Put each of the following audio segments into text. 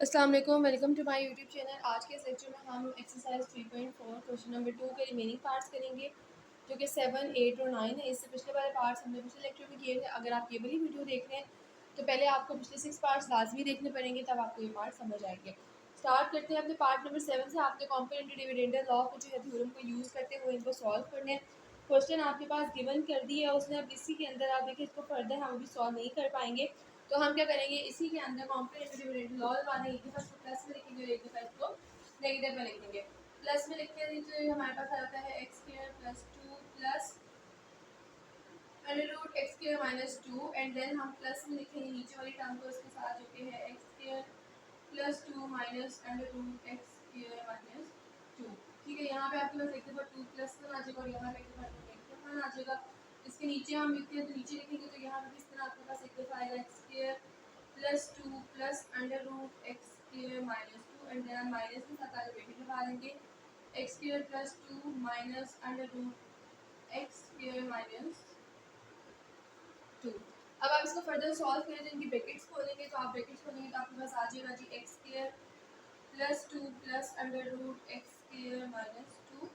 अस्सलाम वालेकुम, welcome to my YouTube channel. आज के इस लेक्चर में हम एक्सरसाइज 3.4 क्वेश्चन नंबर 2 के रिमेनिंग पार्ट्स करेंगे, जो कि 7, 8 और 9 है। इससे पिछले वाले पार्ट्स हमने पिछले लेक्चर में किए थे। अगर आप ये वाली वीडियो देख रहे हैं तो पहले आपको पिछले 6 पार्ट्स लाजमी देखने पड़ेंगे, तब आपको ये पार्ट समझ आएंगे। स्टार्ट करते हैं अपने पार्ट नंबर 7 से। आपके कॉम्पोनेंट डिविडेंड लॉ को जो है थ्योरम को यूज़ करते हुए इनको सॉल्व करने हैं। क्वेश्चन आपके पास गिवन कर दी है उसने, अब इसी के अंदर आप देखिए इसको फर्दर हम अभी सॉल्व नहीं कर पाएंगे, तो हम क्या करेंगे, इसी के अंदर कॉम्पोनेंट डिविडेंड लॉ लगाने, एक दफ़ा इसको प्लस में लिखेंगे और एक दफ़ा इसको नेगेटिव में लिखेंगे। प्लस में लिखते हैं तो हमारे पास आ जाता है x square plus 2 plus under root x square minus 2, and then हम प्लस में लिखेंगे नीचे वाली टर्म को उसके साथ, जो कि है x square plus 2 minus under root x square minus 2। ठीक है, यहाँ पे आपके पास एक दफ़ा 2 प्लस वन आ जाएगा और यहाँ पे एक दफ़ा 2 नेगेटिव वन आ जाएगा। इसके नीचे हम लिखते हैं तो नीचे लिखेंगे तो यहाँ पे किस तरह आपके पास एक दफ़ा आएगा x square plus 2 plus under root x square minus 2, and then minus के साथ आगे ब्रैकेट लगा लेंगे x square plus 2 minus under root x square minus 2। अब आप इसको फर्दर सॉल्व करें तो इनकी ब्रैकेट्स खोलेंगे, तो आप ब्रैकेट्स खोलेंगे तो आपके पास आ जाएगा जी X square plus 2 plus under root x square minus 2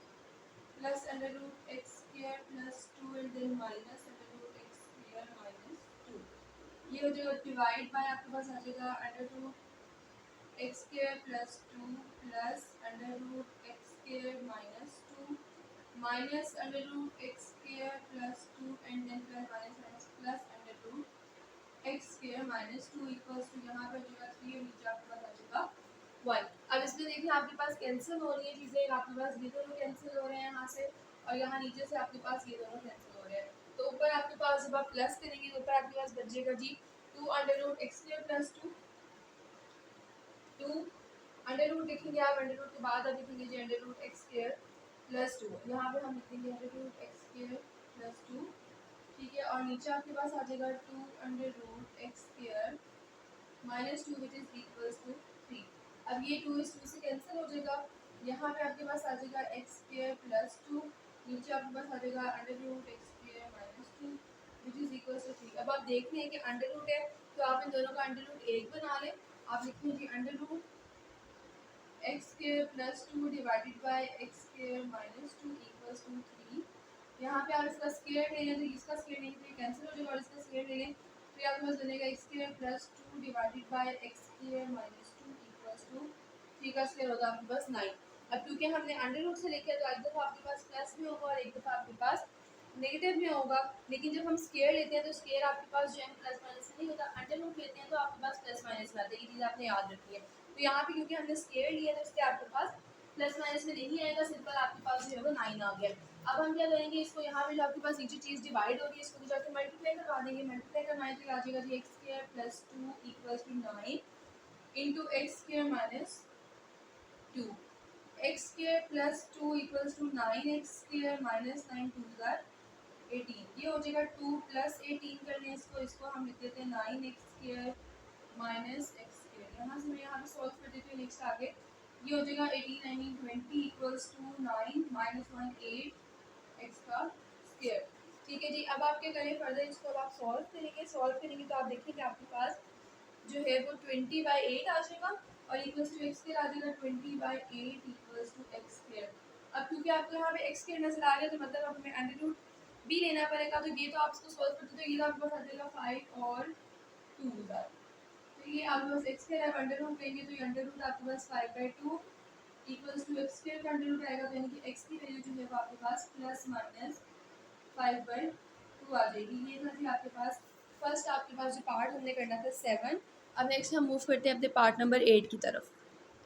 plus under root x square plus 2, and then minus under root x square minus 2। ये हो जाएगा डिवाइड बाय, आपके पास आ जाएगा under root x square plus 2 plus under root x square minus 2 minus under root x square plus 2, and then plus minus minus plus under root x square minus 2 equals to, यहाँ पर जो है 3 और नीचे आपके पास आ जाएगा 1। अब इसमें देखिए आपके पास कैंसिल हो रही है चीज़ें, आपके पास ये दोनों कैंसिल हो रहे हैं यहाँ से, और यहाँ नीचे से आपके पास ये दोनों कैंसिल हो रहे हैं। तो ऊपर आपके पास जब आप प्लस करेंगे तो ऊपर आपके पास बचेगा जी 2 under root x square plus 2 under root लिखेंगे आप, अंडर रूट के बाद आप लिखेंगे जी under root x square plus 2। यहाँ पे हम लिखेंगे under root x square plus 2। ठीक है, और नीचे आपके पास आ जाएगा 2 under root x square minus 2 which is equals to 3। अब ये 2 इस 2 से कैंसिल हो जाएगा। यहाँ पे आपके पास आ जाएगा एक्स स्क्वायर प्लस 2, नीचे आपके पास आ जाएगा under root x square minus 2 which is equals to 3। अब आप देख रहे हैं कि अंडर रूट है, तो आप इन दोनों का अंडर रूट 1 बना लें। आप लिखें जी under root x square plus 2 divided by x square minus 2 equals to 3। यहाँ पे आप इसका स्क्वायर ले लें तो इसका स्क्वायर लेंगे तो ये कैंसिल हो जाएगा, और इसका स्क्वायर ले लें तो आपके पास बनेगा x square plus 2 divided by x square minus 2 equals to 3 का स्क्वायर होगा आपके पास 9। अब क्योंकि हमने अंडर रूट से लेके तो एक दफ़ा आपके पास प्लस में होगा और एक दफ़ा आपके पास नेगेटिव में होगा, लेकिन जब हम स्क्वायर लेते हैं तो स्क्वायर आपके पास जो है प्लस माइनस नहीं होता, अंडर रूट लेते हैं तो आपके पास प्लस माइनस में आता है। ये चीज़ आपने याद रखी है। तो यहाँ पे क्योंकि हमने स्क्वायर लिया तो इसलिए आपके पास प्लस माइनस में नहीं आएगा, सिंपल आपके पास जो है वो 9 आ गया। अब हम क्या करेंगे, इसको यहाँ पे जो आपके पास नीचे चीज़ डिवाइड हो रही है इसको तो जाके मल्टीप्लाई करवा देंगे। मल्टीप्लाई करवाएं तो आ जाएगा जी X square plus 2 equals to 9 into X square minus 2। X square plus 2 equals to 9 X square minus 9 2 ज़ार 18। ये हो जाएगा 2 प्लस 18 कर लें इसको हम लिख देते हैं 9 X square minus x square. यहाँ से मैं यहाँ पे सॉल्व कर देती हूँ नेक्स्ट आगे। ये हो जाएगा 18 19 20 इक्वल्स टू 9 माइनस 1 8 एक्स का स्क्वायर। ठीक है जी, अब आप क्या करें फर्दर, इसको अब आप सॉल्व करेंगे तो आप देखेंगे आपके पास जो है वो 20/8 आ जाएगा, और इक्वल्स टू एक्स स्क्वायर आ जाएगा 20/8 इक्वल्स टू एक्स स्क्वायर। अब क्योंकि आपको यहाँ पे एक्स स्क्वायर नजर आ गया तो मतलब हमें अंडर रूट भी लेना पड़ेगा, तो ये तो आप इसको सॉल्व करते तो ये तो आपके पास आ जाएगा 5 और 2 ज़ार। तो ये आपके पास एक्स स्क्वायर आप अंडर रूट लेंगे तो ये अंडर रूट आपके पास 5/2 इक्वल्स टू एक्स स्क्वायर का अंडर रूट आएगा, तो यानी कि एक्स की वैल्यू जो है वो आपके पास प्लस माइनस 5/2 आ जाएगी। ये था जी आपके पास फर्स्ट आपके पास जो पार्ट हमने करना था 7। अब नेक्स्ट हम मूव करते हैं अपने पार्ट नंबर 8 की तरफ।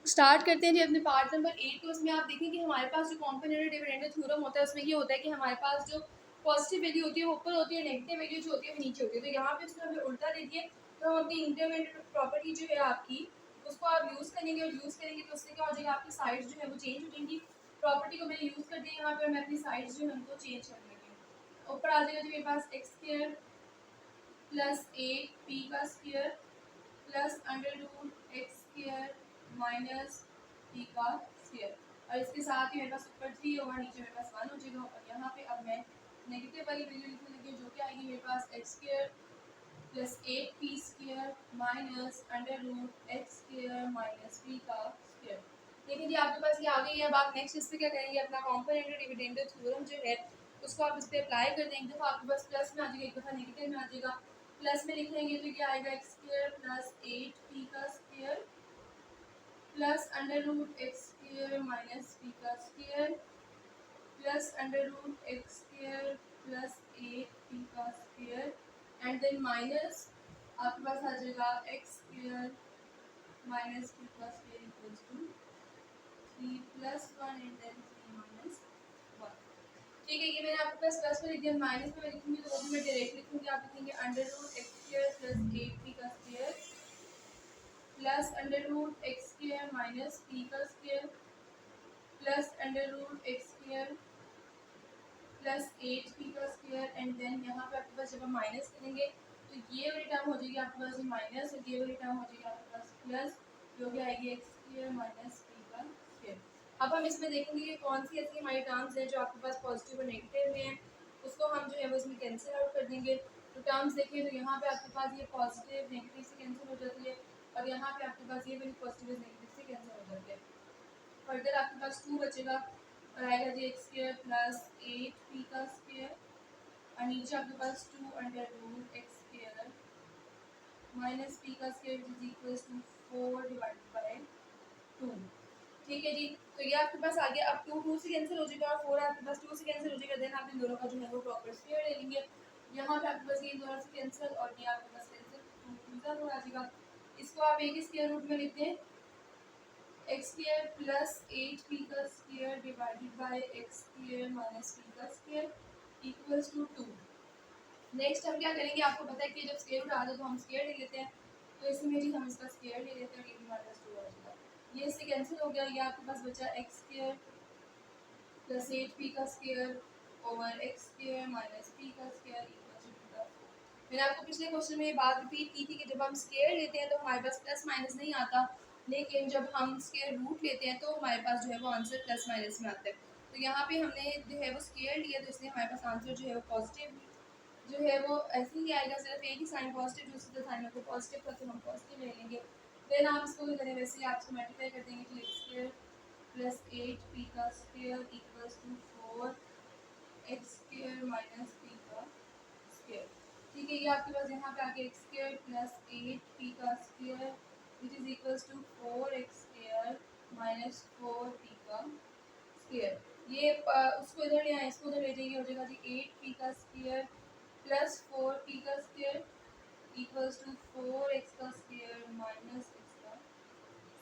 स्टार्ट करते हैं जी अपने पार्ट नंबर 8 को। उसमें आप देखें कि हमारे पास जो कॉम्पोनेंट डिविडेंड थ्योरम होता है उसमें ये होता है कि हमारे पास जो पॉजिटिव वैल्यू होती है वो ऊपर होती है, नेगेटिव वैल्यू जो होती है वो नीचे होती है। तो यहाँ पे उसमें हमें उल्टा दे दिए, तो हम अपनी इंटरमीडिएट प्रॉपर्टी जो है आपकी उसको आप यूज़ करेंगे, और यूज़ करेंगे तो उससे क्या हो जाएगा, आपकी साइड्स जो है वो चेंज हो जाएंगी। प्रॉपर्टी को मैंने यूज़ कर दिया यहाँ पे, मैं अपनी साइड्स जो है उनको चेंज कर देती हूँ। ऊपर आ जाएगा जी मेरे पास एक्स स्क्वायर प्लस 8 पी का square plus under root x square minus P का स्क्वायर, और इसके साथ ही मेरे पास ऊपर 3 होगा, नीचे मेरे पास 1 हो जाएगा। और यहाँ पे अब मैं नेगेटिव वाली वैल्यू लिखने लगी जो कि आएगी मेरे पास x square plus 8 P square minus under root x square minus P का स्क्वायर। देखिए जी आपके पास ये आ गई है। अब आप नेक्स्ट इस पर क्या करेंगे, अपना कॉम्पोनेंट डिविडेंड थ्योरम जो है उसको आप इस पर अप्लाई कर देंगे। एक दफ़ा आपके पास प्लस में आ जाएगा, एक दफ़ा नेगेटिव में आ जाएगा। प्लस में लिखेंगे तो क्या आएगा, एक्स स्क्वायर प्लस 8p का square plus under root x square minus P का square plus under root x square plus 8p का स्क्वायर एंड देन माइनस आपके पास आ जाएगा एक्स स्क्वायर माइनस पी का square equals to 3 plus 1 and then 3 minus 1। ठीक है, ये मैंने आपके पास प्लस में लिख दिया। माइनस में मैं लिखूंगी तो वो भी मैं डायरेक्ट लिखूंगी। आप लिखेंगे under root x square plus 8p का square plus under root x square minus P का square plus under root x square plus 8p का स्क्वायर एंड देन यहाँ पे आपके पास जब हम माइनस करेंगे तो ये वाली टर्म हो जाएगी आपके पास माइनस और ये वाली टर्म हो जाएगी आपके पास प्लस, जो कि आएगी एक्स स्क्वायर माइनस पी का स्क्वायर। अब हम इसमें देखेंगे कि कौन सी ऐसी हमारी टर्म्स हैं जो आपके पास पॉजिटिव और नेगेटिव में हैं, उसको हम जो है वो इसमें कैंसिल आउट कर देंगे। तो टर्म्स देखिए तो यहाँ पे आपके पास ये पॉजिटिव नेगेटिव से कैंसिल हो जाती है और यहाँ पे आपके पास ये वाली पॉजिटिव नेगेटिव से कैंसिल हो जाती है। फर्दर आपके पास 2 बचेगा और आएगा जी एक्स स्क्वायर प्लस 8p का स्क्वायर और नीचे आपके पास 2 under root x square minus P का square is equals to 4 divided by 2। ठीक है जी, तो ये आपके पास आ गया। अब 2 से कैंसिल हो जाएगा और 4 आपके पास 2 से कैंसिल हो जाएगा। देन आप इन दोनों का जो है वो प्रॉपर स्क्वायर ले लेंगे। यहाँ पे आपके पास ये दोनों से कैंसिल और ये आपके पास कैंसिल 2 हो जाएगा। इसको आप एक ही स्क्वायर रूट में लिखते हैं, एक्स स्क्वायर प्लस 8p का square divided by x square minus P का स्क्वायर इक्वल्स टू 2। नेक्स्ट हम क्या करेंगे, आपको पता है कि जब स्क्वायर रूट आ जाए तो हम स्क्वायर ले लेते हैं, तो इसमें भी हम इसका स्क्वायर ले लेते हैं और ये भी माइनस 2 आ जाएगा। ये इससे कैंसिल हो गया। ये आपके पास बचा एक्स स्क्वायर प्लस 8p का square over x square minus P का स्क्वायर इक्वल्स टू 4। मैंने आपको पिछले क्वेश्चन में ये बात रिपीट की थी कि जब हम स्क्वायर लेते हैं तो हमारे पास प्लस माइनस नहीं आता, लेकिन जब हम स्क्वायर रूट लेते हैं तो हमारे पास जो है वो आंसर प्लस माइनस में आता है। तो यहाँ पे हमने जो है वो स्क्वायर लिया तो इसलिए हमारे पास आंसर जो है वो पॉजिटिव जो है वो ऐसे ही आएगा। सिर्फ एक ही साइन पॉजिटिव, दूसरे साइन में को पॉजिटिव था तो हम पॉजिटिव ले लेंगे। देन आप इसको भी करें वैसे ही आप इसको मल्टीप्लाई कर देंगे तो एक्स स्क्वायर प्लस 8p का square equals to 4 x square minus P का स्क्वायर। ठीक है, ये आपके पास यहाँ पे आके एक्स स्क्वायर प्लस 8p का square which is equals to 4 x square minus 4p का स्क्वायर। ये उसको इधर ले आए, इसको उधर ले जाइए, हो जाएगा जी 8p का स्क्वायर प्लस 4p का स्क्वायर इक्वल्स टू 4x का स्क्वायर माइनस x का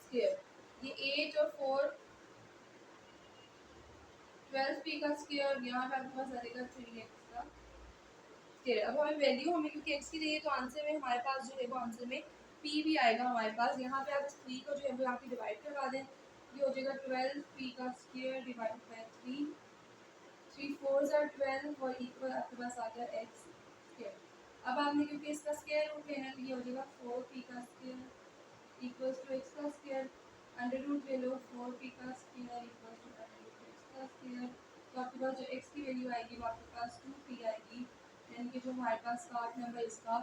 स्क्वायर। ये 8 और 4 12p का स्क्वायर, यहाँ पे आपके पास आ जाएगा 3x का स्क्वायर। अब हमें वैल्यू हमें क्योंकि x की चाहिए तो आंसर में हमारे पास जो है वो आंसर में p भी आएगा हमारे पास। यहाँ पे आप इस 3 को जो है वो यहाँ पे डिवाइड करवा दें, ये हो जाएगा 12p का square divide by 3, 3 4s are 12 और इक्वल आपके पास आ गया x स्क्वायर। अब आपने क्योंकि इसका स्क्वायर रूट लेना है तो ये हो जाएगा 4p का स्क्वायर इक्वल्स टू x का स्क्वायर, अंडर रूट ले लो 4p का square equals to under root x का स्क्वायर। तो आपके पास जो x की वैल्यू आएगी वो आपके पास 2p आएगी, यानी कि जो हमारे पास पार्ट नंबर इसका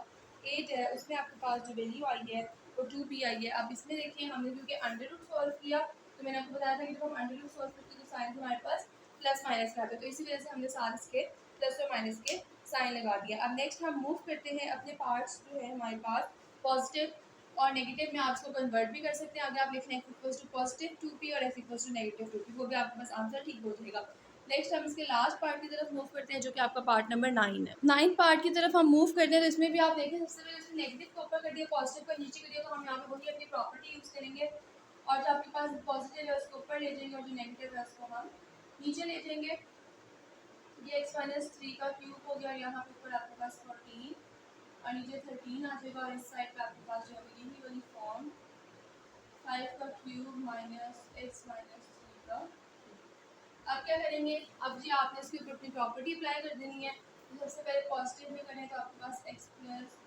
8 है उसमें आपके पास जो वैल्यू आई है वो 2p आई है। अब इसमें देखिए हमने क्योंकि अंडर रूट सॉल्व किया तो मैंने आपको बताया था कि जब हम अंडर रूट सॉल्व करते हैं तो साइन हमारे पास प्लस माइनस का आता है, तो इसी वजह से हमने सारे इसके प्लस और माइनस के साइन लगा दिया। अब नेक्स्ट हम मूव करते हैं अपने पार्ट्स जो है हमारे पास पॉजिटिव और नेगेटिव में आप इसको कन्वर्ट भी कर सकते हैं। आगे आप लिख रहे हैं x equals to positive 2p और x equals to negative 2p, वो भी आपके पास आंसर ठीक हो जाएगा। नेक्स्ट हम इसके लास्ट पार्ट की तरफ मूव करते हैं जो कि आपका पार्ट नंबर 9 है। 9 पार्ट की तरफ हम मूव करते हैं तो इसमें भी आप देखें सबसे पहले इसमें नेगेटिव को ऊपर कर दिया, पॉजिटिव को नीचे कर दिया, तो हम यहाँ पे वही अपनी प्रॉपर्टी यूज़ करेंगे और जो आपके पास पॉजिटिव है उसको ऊपर ले जाएंगे और जो नेगेटिव है उसको हम नीचे ले जाएंगे। ये x माइनस 3 का क्यूब हो गया, यहाँ पे ऊपर आपके पास 14 और नीचे 13 आ जाएगा और इस साइड पे आपके पास जो है यही वाली फॉर्म 5 का क्यूब माइनस x माइनस 3 का क्यूब। अब क्या करेंगे, अब जी आपने इसके ऊपर अपनी प्रॉपर्टी अप्लाई कर देनी है। तो सबसे पहले पॉजिटिव में करें तो आपके पास x प्लस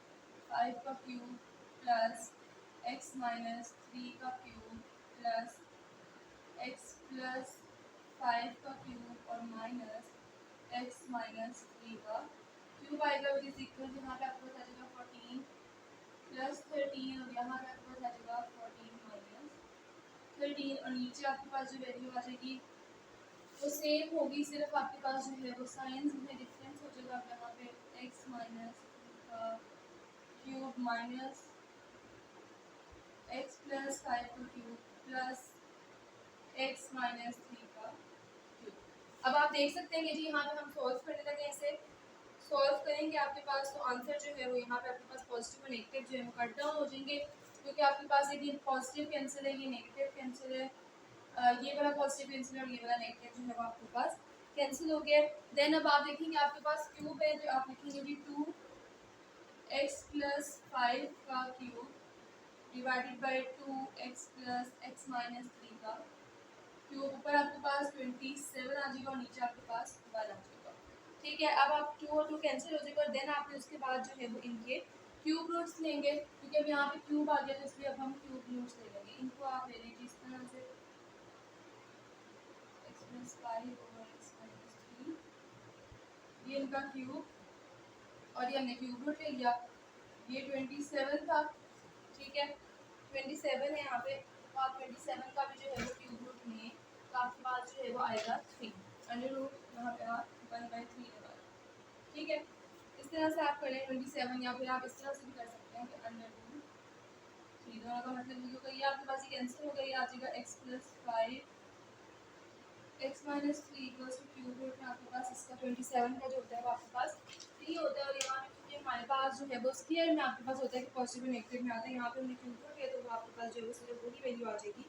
5 का क्यूब प्लस x माइनस 3 का क्यूब प्लस x प्लस 5 का क्यूब और माइनस x माइनस 3 का क्यूब आएगा विच इज इक्वल, यहाँ पे आपके पास आ जाएगा 14 प्लस 13 और यहाँ पे आपके पास आ जाएगा 14 माइनस 13 और नीचे आपके पास जो वैल्यू आ जाएगी वो सेम होगी, सिर्फ आपके पास जो है वो साइंस में डिफरेंस हो जाएगा। आप यहाँ पे x minus cube minus x plus 5 का क्यूब प्लस x माइनस 3 का क्यूब। अब आप देख सकते हैं कि जी यहाँ पे हम सॉल्व करने लगे, ऐसे सॉल्व करेंगे आपके पास तो आंसर जो है वो यहाँ पे आपके पास पॉजिटिव और नेगेटिव जो है वो कट डाउन हो जाएंगे, क्योंकि आपके पास एक ये पॉजिटिव कैंसिल है, ये नेगेटिव कैंसिल है, ये वाला पॉजिटिव कैंसिल है और ये वाला नेगेटिव जो है वो आपके पास कैंसिल हो गया। देन अब आप देखेंगे आपके पास क्यूब है, तो आप लिखेंगे जी 2x प्लस 5 का cube divided by 2x plus x minus 3 का क्यूब। ऊपर आपके पास 27 आ जाएगा और नीचे आपके पास 1 आ जाएगा। ठीक है, अब आप 2 और 2 कैंसिल हो जाएगा और देन आपने उसके बाद जो है वो इनके क्यूब रूट्स लेंगे, क्योंकि अब यहाँ पे क्यूब आ गया तो इसलिए अब हम क्यूब रूट्स ले लेंगे। इनको आप ले लीजिए इस तरह से x plus 5 over x minus 3, ये इनका क्यूब और ये हमने क्यूब रूट ले लिया। ये 27 था, ठीक है 27 है यहाँ पे, तो आप 27 का भी जो है वो क्यूब रूट लें तो आपके पास जो है वो आएगा 3 अंडर रूट यहाँ पे आप 1/3 लगा। ठीक है, इस तरह से आप करें 27, या फिर आप इस तरह से भी कर सकते हैं कि अंडर रूट 3, दोनों का मतलब ये होगा, ये आपके पास ये कैंसिल हो गया, ये आ जाएगा x plus 5 x minus 3 equals to cube root में आपके पास इसका 27 का जो होता है वो आपके पास 3 होता है। और यहाँ पे क्योंकि हमारे पास जो है वो स्क्वायर में आपके पास होता है कि पॉजिटिव और नेगेटिव में आता है, यहाँ पे हमने क्यूब रूट लिया तो वो आपके पास जो है वो सिर्फ वही वैल्यू आ जाएगी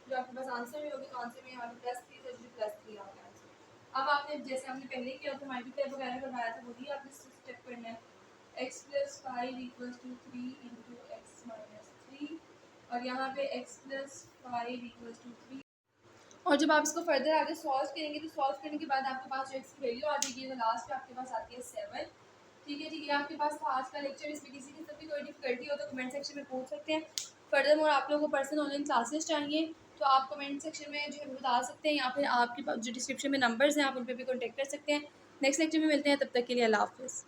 जो आपके पास आंसर में होगी। तो आंसर में यहाँ पे +3 था, जो +3 आ गया आंसर। अब आपने जैसे हमने पहले किया था मल्टीप्लाई वगैरह करवाया था, वही आपने स्टेप करना है। x plus 5 equals to 3 into x minus 3 और यहाँ पे x प्लस 5 इक्वल्स टू 3। और जब आप इसको फर्दर आगे सॉल्व करेंगे तो सॉल्व करने के बाद आपके पास जो x की वैल्यू आ जाएगी, तो लास्ट में आपके पास आती है 7। ठीक है, ये आपके पास था आज का लेक्चर। इसमें किसी किस्म की कोई डिफिकल्टी हो तो कमेंट सेक्शन में पूछ सकते हैं। फर्दर मोर आप लोगों को पर्सनल ऑनलाइन क्लासेस चाहिए तो आप कमेंट सेक्शन में जो है बता सकते हैं, या फिर आपके पास जो डिस्क्रिप्शन में नंबर्स हैं आप उन पर भी कॉन्टैक्ट कर सकते हैं। नेक्स्ट लेक्चर में मिलते हैं, तब तक के लिए अल्लाह हाफ़िज़।